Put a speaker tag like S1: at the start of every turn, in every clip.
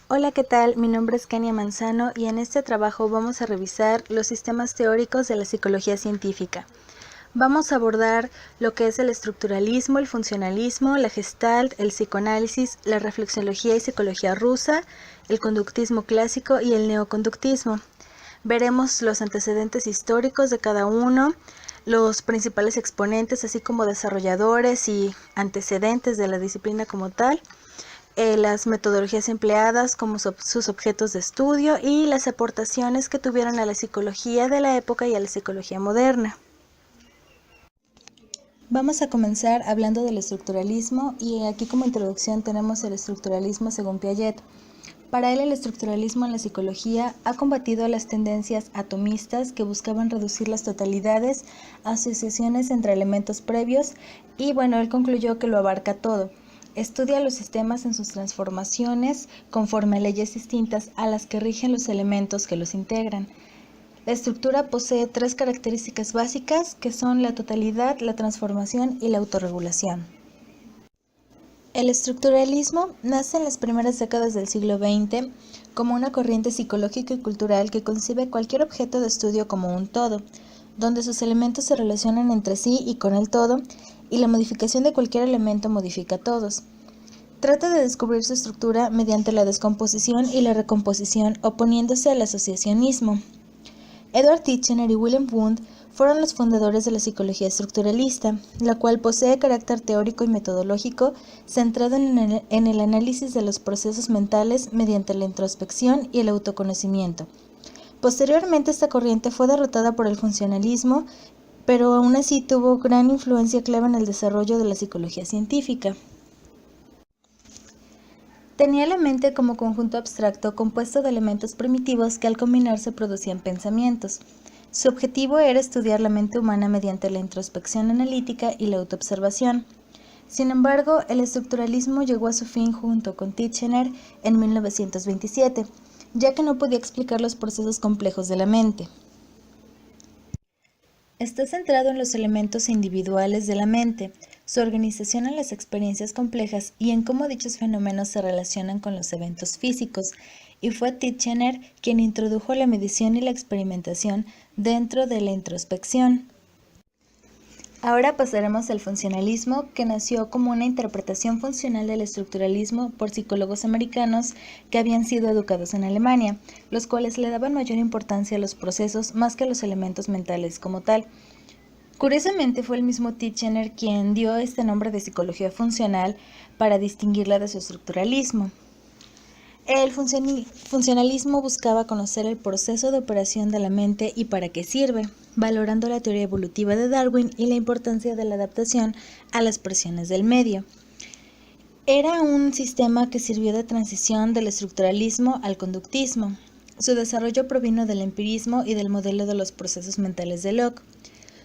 S1: Hola, ¿qué tal? Mi nombre es Kenia Manzano y en este trabajo vamos a revisar los sistemas teóricos de la psicología científica. Vamos a abordar lo que es el estructuralismo, el funcionalismo, la gestalt, el psicoanálisis, la reflexología y psicología rusa, el conductismo clásico y el neoconductismo. Veremos los antecedentes históricos de cada uno, los principales exponentes, así como desarrolladores y antecedentes de la disciplina como tal, las metodologías empleadas como sus objetos de estudio y las aportaciones que tuvieron a la psicología de la época y a la psicología moderna. Vamos a comenzar hablando del estructuralismo y aquí como introducción tenemos el estructuralismo según Piaget. Para él el estructuralismo en la psicología ha combatido las tendencias atomistas que buscaban reducir las totalidades, asociaciones entre elementos previos y él concluyó que lo abarca todo. Estudia los sistemas en sus transformaciones conforme a leyes distintas a las que rigen los elementos que los integran. La estructura posee tres características básicas que son la totalidad, la transformación y la autorregulación. El estructuralismo nace en las primeras décadas del siglo XX como una corriente psicológica y cultural que concibe cualquier objeto de estudio como un todo, donde sus elementos se relacionan entre sí y con el todo, y la modificación de cualquier elemento modifica a todos. Trata de descubrir su estructura mediante la descomposición y la recomposición, oponiéndose al asociacionismo. Edward Titchener y William Wundt fueron los fundadores de la psicología estructuralista, la cual posee carácter teórico y metodológico centrado en el análisis de los procesos mentales mediante la introspección y el autoconocimiento. Posteriormente esta corriente fue derrotada por el funcionalismo, pero aún así tuvo gran influencia clave en el desarrollo de la psicología científica. Tenía la mente como conjunto abstracto compuesto de elementos primitivos que al combinarse producían pensamientos. Su objetivo era estudiar la mente humana mediante la introspección analítica y la autoobservación. Sin embargo, el estructuralismo llegó a su fin junto con Titchener en 1927, ya que no podía explicar los procesos complejos de la mente. Está centrado en los elementos individuales de la mente, su organización en las experiencias complejas y en cómo dichos fenómenos se relacionan con los eventos físicos, y fue Titchener quien introdujo la medición y la experimentación dentro de la introspección. Ahora pasaremos al funcionalismo, que nació como una interpretación funcional del estructuralismo por psicólogos americanos que habían sido educados en Alemania, los cuales le daban mayor importancia a los procesos más que a los elementos mentales como tal. Curiosamente fue el mismo Titchener quien dio este nombre de psicología funcional para distinguirla de su estructuralismo. El funcionalismo buscaba conocer el proceso de operación de la mente y para qué sirve, valorando la teoría evolutiva de Darwin y la importancia de la adaptación a las presiones del medio. Era un sistema que sirvió de transición del estructuralismo al conductismo. Su desarrollo provino del empirismo y del modelo de los procesos mentales de Locke.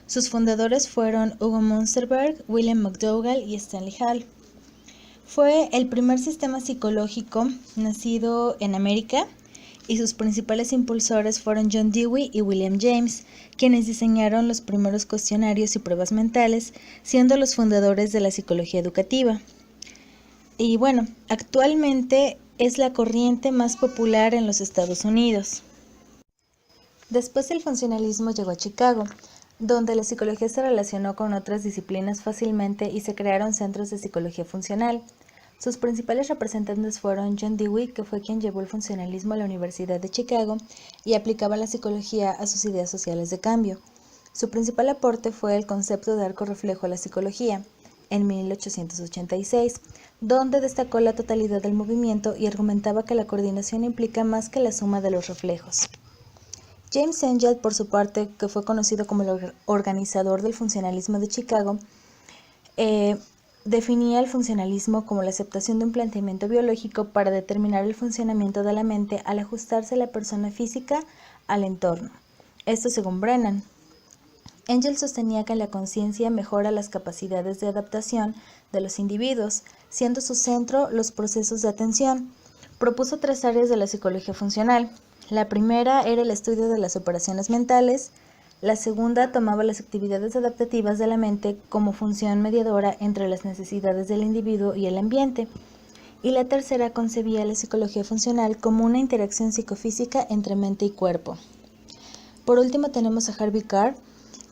S1: Sus fundadores fueron Hugo Münsterberg, William McDougall y Stanley Hall. Fue el primer sistema psicológico nacido en América y sus principales impulsores fueron John Dewey y William James, quienes diseñaron los primeros cuestionarios y pruebas mentales, siendo los fundadores de la psicología educativa. Y actualmente es la corriente más popular en los Estados Unidos. Después el funcionalismo llegó a Chicago, donde la psicología se relacionó con otras disciplinas fácilmente y se crearon centros de psicología funcional. Sus principales representantes fueron John Dewey, que fue quien llevó el funcionalismo a la Universidad de Chicago y aplicaba la psicología a sus ideas sociales de cambio. Su principal aporte fue el concepto de arco reflejo a la psicología, en 1886, donde destacó la totalidad del movimiento y argumentaba que la coordinación implica más que la suma de los reflejos. James Engel, por su parte, que fue conocido como el organizador del funcionalismo de Chicago, definía el funcionalismo como la aceptación de un planteamiento biológico para determinar el funcionamiento de la mente al ajustarse la persona física al entorno. Esto según Brennan. Engel sostenía que la conciencia mejora las capacidades de adaptación de los individuos, siendo su centro los procesos de atención. Propuso tres áreas de la psicología funcional. La primera era el estudio de las operaciones mentales. La segunda tomaba las actividades adaptativas de la mente como función mediadora entre las necesidades del individuo y el ambiente. y la tercera concebía la psicología funcional como una interacción psicofísica entre mente y cuerpo. Por último tenemos a Harvey Karr,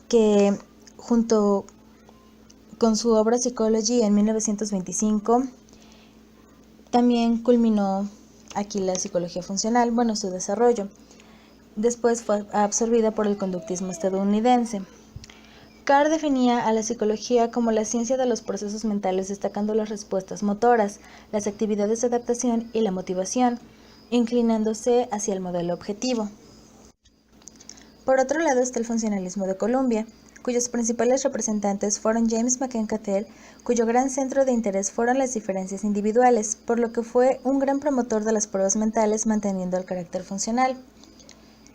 S1: que junto con su obra Psychology en 1925 también culminó aquí la psicología funcional, su desarrollo. Después fue absorbida por el conductismo estadounidense. Carr definía a la psicología como la ciencia de los procesos mentales, destacando las respuestas motoras, las actividades de adaptación y la motivación, inclinándose hacia el modelo objetivo. Por otro lado está el funcionalismo de Columbia, cuyos principales representantes fueron James McKen Cattell, cuyo gran centro de interés fueron las diferencias individuales, por lo que fue un gran promotor de las pruebas mentales manteniendo el carácter funcional.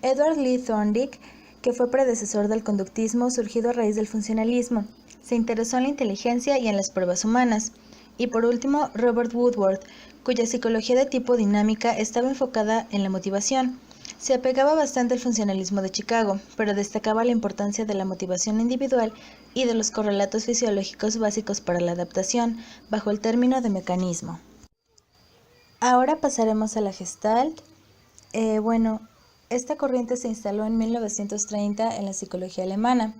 S1: Edward Lee Thorndike, que fue predecesor del conductismo surgido a raíz del funcionalismo, se interesó en la inteligencia y en las pruebas humanas. Y por último, Robert Woodward, cuya psicología de tipo dinámica estaba enfocada en la motivación. Se apegaba bastante al funcionalismo de Chicago, pero destacaba la importancia de la motivación individual y de los correlatos fisiológicos básicos para la adaptación, bajo el término de mecanismo. Ahora pasaremos a la Gestalt. Esta corriente se instaló en 1930 en la psicología alemana,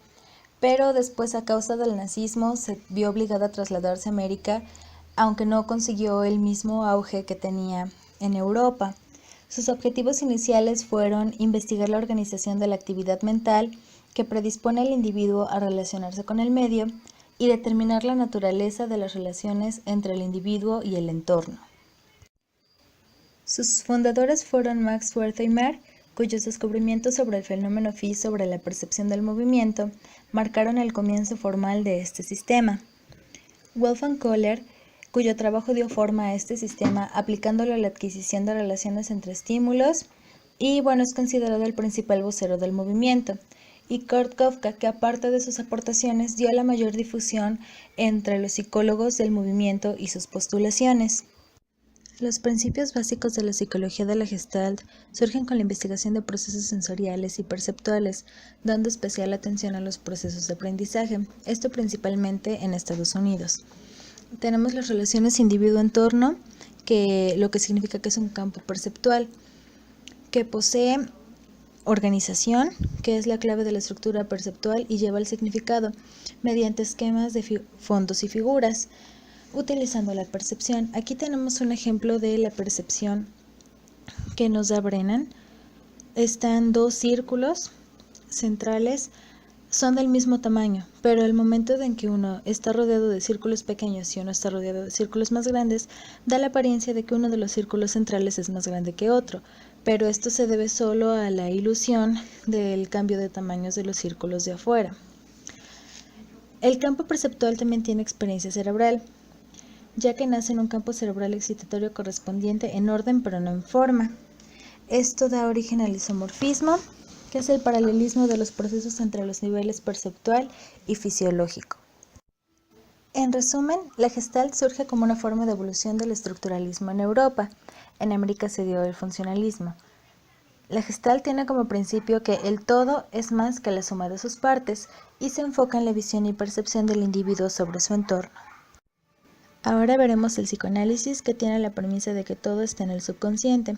S1: pero después a causa del nazismo se vio obligada a trasladarse a América, aunque no consiguió el mismo auge que tenía en Europa. Sus objetivos iniciales fueron investigar la organización de la actividad mental que predispone al individuo a relacionarse con el medio y determinar la naturaleza de las relaciones entre el individuo y el entorno. Sus fundadores fueron Max Wertheimer, cuyos descubrimientos sobre el fenómeno phi sobre la percepción del movimiento marcaron el comienzo formal de este sistema. Wolfgang Kohler, cuyo trabajo dio forma a este sistema aplicándolo a la adquisición de relaciones entre estímulos, y es considerado el principal vocero del movimiento. Y Kurt Kafka, que aparte de sus aportaciones dio la mayor difusión entre los psicólogos del movimiento y sus postulaciones. Los principios básicos de la psicología de la Gestalt surgen con la investigación de procesos sensoriales y perceptuales, dando especial atención a los procesos de aprendizaje, esto principalmente en Estados Unidos. Tenemos las relaciones individuo-entorno, lo que significa que es un campo perceptual, que posee organización, que es la clave de la estructura perceptual y lleva el significado, mediante esquemas de fondos y figuras, utilizando la percepción. Aquí tenemos un ejemplo de la percepción que nos da Brennan. Están dos círculos centrales, son del mismo tamaño, pero el momento en que uno está rodeado de círculos pequeños y uno está rodeado de círculos más grandes, da la apariencia de que uno de los círculos centrales es más grande que otro, pero esto se debe solo a la ilusión del cambio de tamaños de los círculos de afuera. El campo perceptual también tiene experiencia cerebral, ya que nace en un campo cerebral excitatorio correspondiente en orden pero no en forma. Esto da origen al isomorfismo, que es el paralelismo de los procesos entre los niveles perceptual y fisiológico. En resumen, la Gestalt surge como una forma de evolución del estructuralismo en Europa. En América se dio el funcionalismo. La Gestalt tiene como principio que el todo es más que la suma de sus partes y se enfoca en la visión y percepción del individuo sobre su entorno. Ahora veremos el psicoanálisis, que tiene la premisa de que todo está en el subconsciente.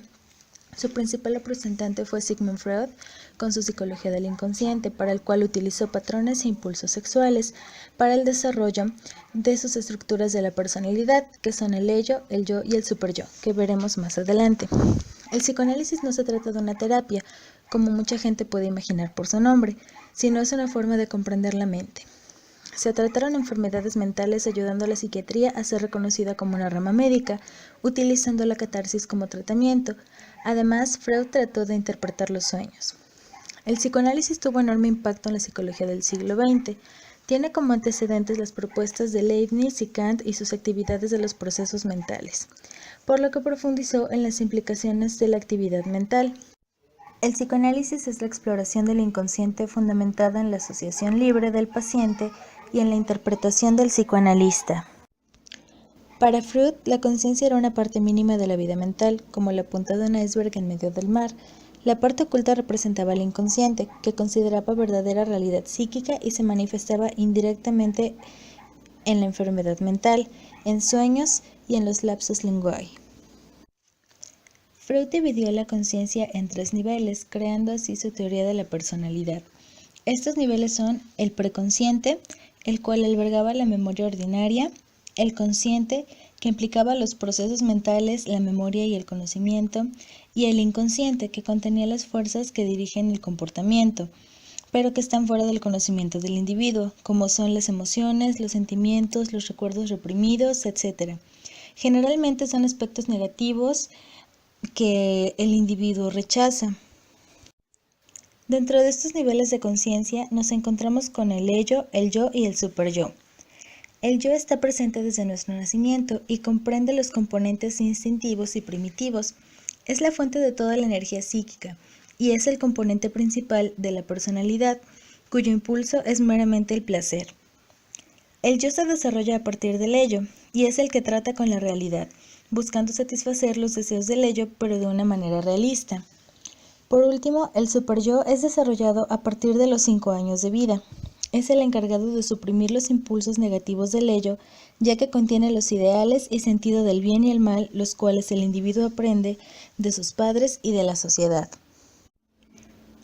S1: Su principal representante fue Sigmund Freud, con su psicología del inconsciente, para el cual utilizó patrones e impulsos sexuales para el desarrollo de sus estructuras de la personalidad, que son el ello, el yo y el superyo, que veremos más adelante. El psicoanálisis no se trata de una terapia, como mucha gente puede imaginar por su nombre, sino es una forma de comprender la mente. Se trataron enfermedades mentales ayudando a la psiquiatría a ser reconocida como una rama médica, utilizando la catarsis como tratamiento. Además, Freud trató de interpretar los sueños. El psicoanálisis tuvo enorme impacto en la psicología del siglo XX. Tiene como antecedentes las propuestas de Leibniz y Kant y sus actividades de los procesos mentales, por lo que profundizó en las implicaciones de la actividad mental. El psicoanálisis es la exploración del inconsciente fundamentada en la asociación libre del paciente y en la interpretación del psicoanalista. Para Freud, la conciencia era una parte mínima de la vida mental, como la punta de un iceberg en medio del mar. La parte oculta representaba el inconsciente, que consideraba verdadera realidad psíquica y se manifestaba indirectamente en la enfermedad mental, en sueños y en los lapsus linguae. Freud dividió la conciencia en 3 niveles, creando así su teoría de la personalidad. Estos niveles son el preconsciente, el cual albergaba la memoria ordinaria, el consciente, que implicaba los procesos mentales, la memoria y el conocimiento, y el inconsciente, que contenía las fuerzas que dirigen el comportamiento, pero que están fuera del conocimiento del individuo, como son las emociones, los sentimientos, los recuerdos reprimidos, etc. Generalmente son aspectos negativos que el individuo rechaza. Dentro de estos niveles de conciencia nos encontramos con el ello, el yo y el superyo. El yo está presente desde nuestro nacimiento y comprende los componentes instintivos y primitivos. Es la fuente de toda la energía psíquica y es el componente principal de la personalidad, cuyo impulso es meramente el placer. El yo se desarrolla a partir del ello y es el que trata con la realidad, buscando satisfacer los deseos del ello, pero de una manera realista. Por último, el superyo es desarrollado a partir de los 5 años de vida. Es el encargado de suprimir los impulsos negativos del ello, ya que contiene los ideales y sentido del bien y el mal, los cuales el individuo aprende de sus padres y de la sociedad.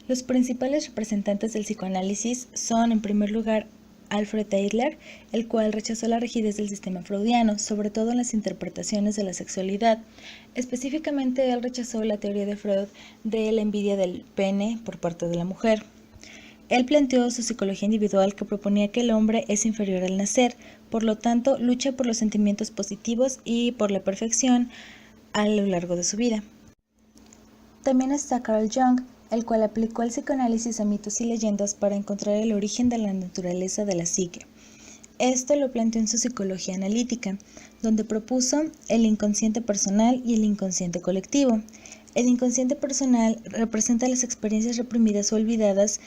S1: Los principales representantes del psicoanálisis son, en primer lugar, Alfred Adler, el cual rechazó la rigidez del sistema freudiano, sobre todo en las interpretaciones de la sexualidad. Específicamente, él rechazó la teoría de Freud de la envidia del pene por parte de la mujer. Él planteó su psicología individual, que proponía que el hombre es inferior al nacer, por lo tanto lucha por los sentimientos positivos y por la perfección a lo largo de su vida. También está Carl Jung, el cual aplicó el psicoanálisis a mitos y leyendas para encontrar el origen de la naturaleza de la psique. Esto lo planteó en su psicología analítica, donde propuso el inconsciente personal y el inconsciente colectivo. El inconsciente personal representa las experiencias reprimidas o olvidadas,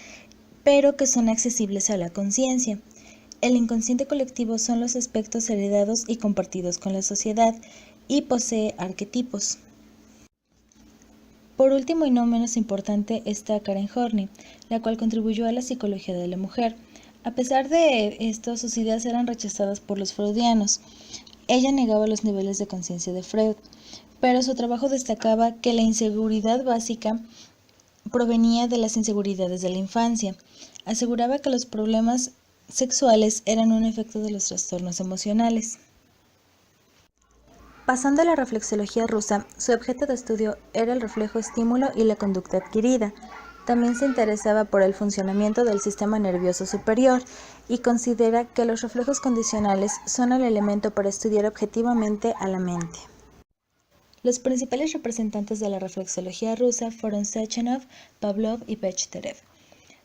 S1: pero que son accesibles a la conciencia. El inconsciente colectivo son los aspectos heredados y compartidos con la sociedad, y posee arquetipos. Por último y no menos importante está Karen Horney, la cual contribuyó a la psicología de la mujer. A pesar de esto, sus ideas eran rechazadas por los freudianos. Ella negaba los niveles de conciencia de Freud, pero su trabajo destacaba que la inseguridad básica provenía de las inseguridades de la infancia. Aseguraba que los problemas sexuales eran un efecto de los trastornos emocionales. Pasando a la reflexología rusa, su objeto de estudio era el reflejo-estímulo y la conducta adquirida. También se interesaba por el funcionamiento del sistema nervioso superior y considera que los reflejos condicionales son el elemento para estudiar objetivamente a la mente. Los principales representantes de la reflexología rusa fueron Sechenov, Pavlov y Bechterev.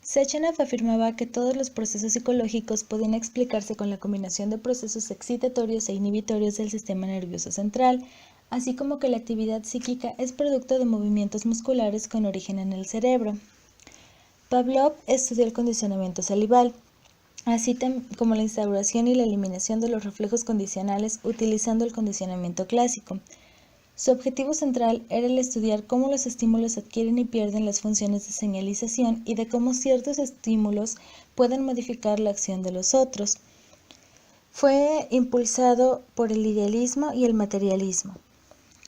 S1: Sechenov afirmaba que todos los procesos psicológicos podían explicarse con la combinación de procesos excitatorios e inhibitorios del sistema nervioso central, así como que la actividad psíquica es producto de movimientos musculares con origen en el cerebro. Pavlov estudió el condicionamiento salival, así como la instauración y la eliminación de los reflejos condicionales utilizando el condicionamiento clásico. Su objetivo central era el estudiar cómo los estímulos adquieren y pierden las funciones de señalización y de cómo ciertos estímulos pueden modificar la acción de los otros. Fue impulsado por el idealismo y el materialismo.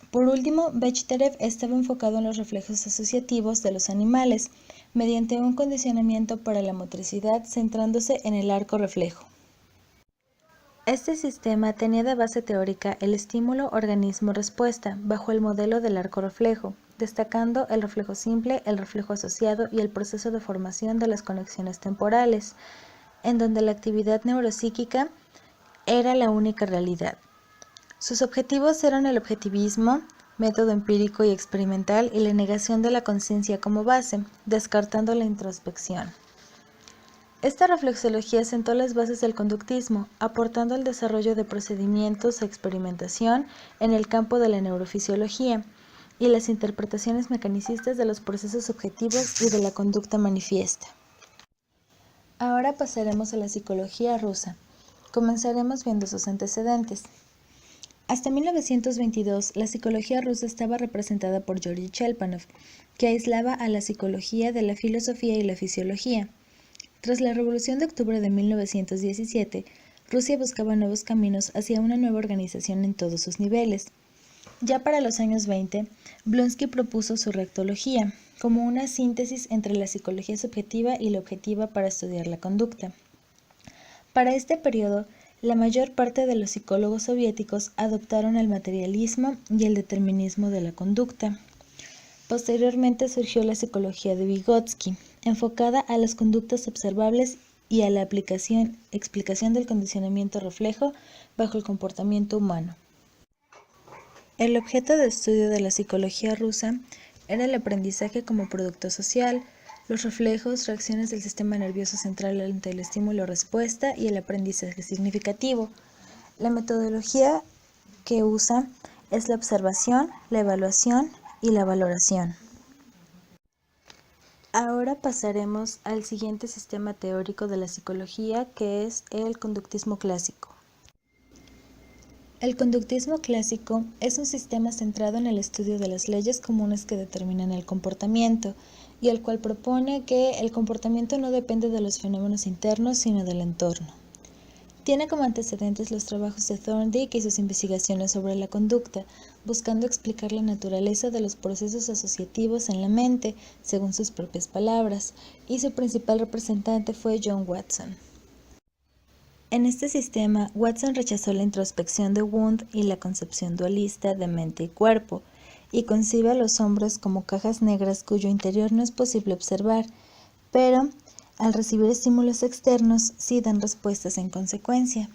S1: Por último, Bechterev estaba enfocado en los reflejos asociativos de los animales, mediante un condicionamiento para la motricidad centrándose en el arco reflejo. Este sistema tenía de base teórica el estímulo-organismo-respuesta bajo el modelo del arco reflejo, destacando el reflejo simple, el reflejo asociado y el proceso de formación de las conexiones temporales, en donde la actividad neuropsíquica era la única realidad. Sus objetivos eran el objetivismo, método empírico y experimental, y la negación de la conciencia como base, descartando la introspección. Esta reflexología sentó las bases del conductismo, aportando el desarrollo de procedimientos de experimentación en el campo de la neurofisiología y las interpretaciones mecanicistas de los procesos objetivos y de la conducta manifiesta. Ahora pasaremos a la psicología rusa. Comenzaremos viendo sus antecedentes. Hasta 1922, la psicología rusa estaba representada por Georgy Chelpanov, que aislaba a la psicología de la filosofía y la fisiología. Tras la Revolución de Octubre de 1917, Rusia buscaba nuevos caminos hacia una nueva organización en todos sus niveles. Ya para los años 20, Blonsky propuso su reactología, como una síntesis entre la psicología subjetiva y la objetiva para estudiar la conducta. Para este periodo, la mayor parte de los psicólogos soviéticos adoptaron el materialismo y el determinismo de la conducta. Posteriormente surgió la psicología de Vygotsky, enfocada a las conductas observables y a la explicación del condicionamiento reflejo bajo el comportamiento humano. El objeto de estudio de la psicología rusa era el aprendizaje como producto social, los reflejos, reacciones del sistema nervioso central ante el estímulo-respuesta y el aprendizaje significativo. La metodología que usa es la observación, la evaluación y la valoración. Ahora pasaremos al siguiente sistema teórico de la psicología, que es el conductismo clásico. El conductismo clásico es un sistema centrado en el estudio de las leyes comunes que determinan el comportamiento y el cual propone que el comportamiento no depende de los fenómenos internos sino del entorno. Tiene como antecedentes los trabajos de Thorndike y sus investigaciones sobre la conducta, buscando explicar la naturaleza de los procesos asociativos en la mente, según sus propias palabras, y su principal representante fue John Watson. En este sistema, Watson rechazó la introspección de Wundt y la concepción dualista de mente y cuerpo, y concibe a los hombres como cajas negras cuyo interior no es posible observar, pero al recibir estímulos externos sí dan respuestas en consecuencia.